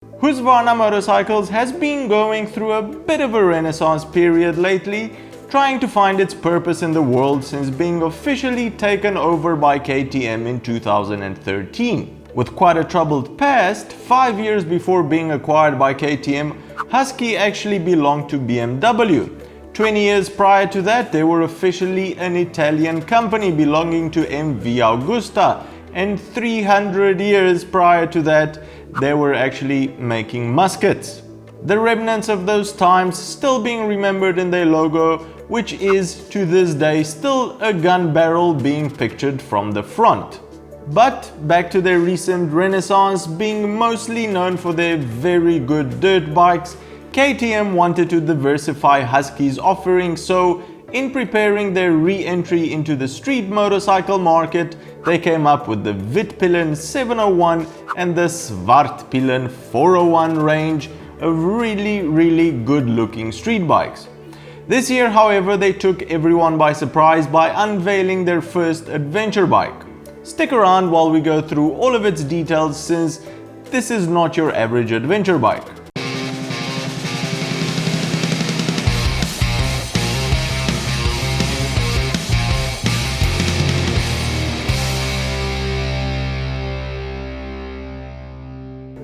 Husqvarna Motorcycles has been going through a bit of a renaissance period lately, trying to find its purpose in the world since being officially taken over by KTM in 2013. With quite a troubled past, 5 years before being acquired by KTM, Husky actually belonged to BMW. 20 years prior to that, they were officially an Italian company belonging to MV Agusta, and 300 years prior to that, they were actually making muskets. The remnants of those times still being remembered in their logo, which is to this day still a gun barrel being pictured from the front. But back to their recent renaissance, being mostly known for their very good dirt bikes, KTM wanted to diversify Husky's offering, so in preparing their re-entry into the street motorcycle market, they came up with the Vitpillen 701 and the Svartpillen 401 range of really good looking street bikes. This year, however, they took everyone by surprise by unveiling their first adventure bike. Stick around while we go through all of its details, since this is not your average adventure bike.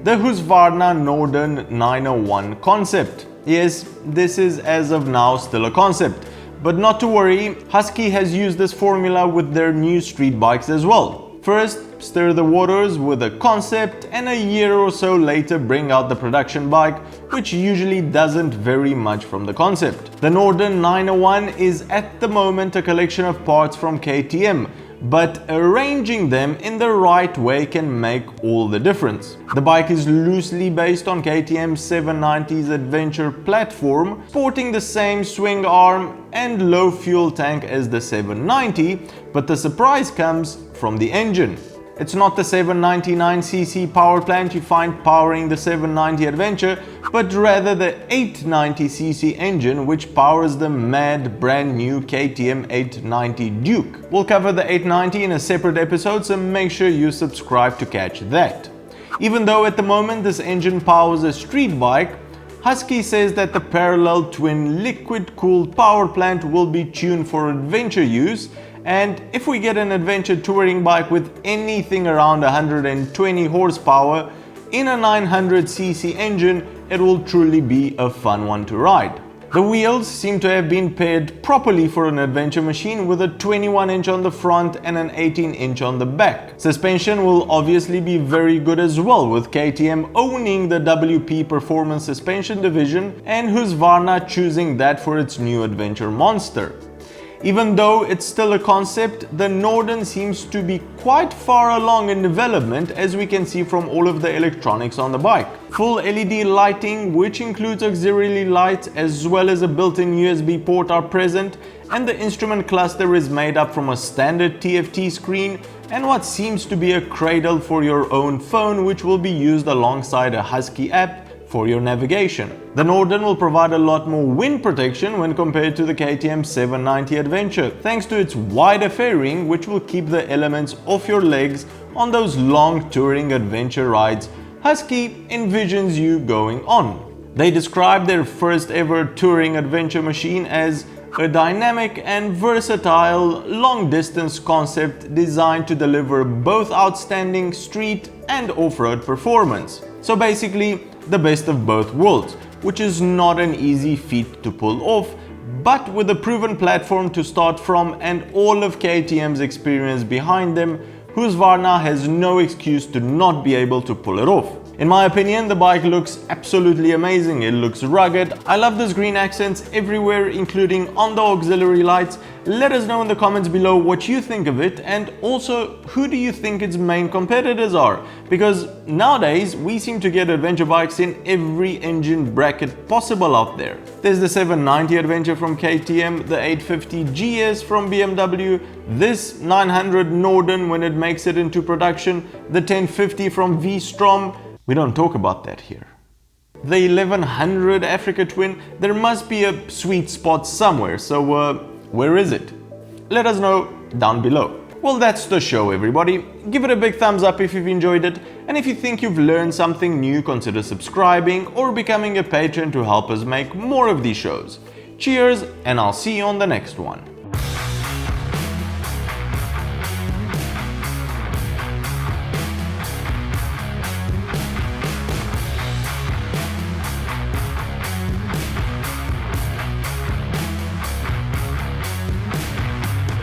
The Husqvarna NORDEN 901 concept. Yes, this is as of now still a concept, but not to worry, Husky has used this formula with their new street bikes as well. First, stir the waters with a concept, and a year or so later bring out the production bike, which usually doesn't vary much from the concept. The NORDEN 901 is at the moment a collection of parts from KTM, but arranging them in the right way can make all the difference. The bike is loosely based on KTM 790's Adventure platform, sporting the same swing arm and low fuel tank as the 790, but the surprise comes from the engine. It's not the 799cc power plant you find powering the 790 Adventure, but rather the 890cc engine which powers the mad brand new KTM 890 Duke. We'll cover the 890 in a separate episode, so make sure you subscribe to catch that. Even though at the moment this engine powers a street bike, Husky says that the parallel twin liquid-cooled power plant will be tuned for adventure use, and if we get an adventure touring bike with anything around 120 horsepower in a 900cc engine, it will truly be a fun one to ride. The wheels seem to have been paired properly for an adventure machine, with a 21-inch on the front and an 18-inch on the back. Suspension will obviously be very good as well, with KTM owning the WP Performance Suspension division and Husqvarna choosing that for its new adventure monster. Even though it's still a concept, the NORDEN seems to be quite far along in development, as we can see from all of the electronics on the bike. Full LED lighting, which includes auxiliary lights as well as a built-in USB port, are present, and the instrument cluster is made up from a standard TFT screen and what seems to be a cradle for your own phone, which will be used alongside a Husky app for your navigation. The NORDEN will provide a lot more wind protection when compared to the KTM 790 Adventure, thanks to its wider fairing, which will keep the elements off your legs on those long touring adventure rides Husky envisions you going on. They describe their first ever touring adventure machine as a dynamic and versatile long-distance concept designed to deliver both outstanding street and off-road performance. So basically, the best of both worlds, which is not an easy feat to pull off, but with a proven platform to start from and all of KTM's experience behind them, Husqvarna has no excuse to not be able to pull it off. In my opinion, the bike looks absolutely amazing. It looks rugged. I love those green accents everywhere, including on the auxiliary lights. Let us know in the comments below what you think of it, and also who do you think its main competitors are, because nowadays we seem to get adventure bikes in every engine bracket possible out there. There's the 790 Adventure from KTM, the 850 GS from BMW, this 900 NORDEN when it makes it into production, the 1050 from V-Strom. We don't talk about that here. The 1100 Africa Twin, there must be a sweet spot somewhere, so where is it? Let us know down below. Well, that's the show, everybody. Give it a big thumbs up if you've enjoyed it, and if you think you've learned something new, consider subscribing or becoming a patron to help us make more of these shows. Cheers, and I'll see you on the next one.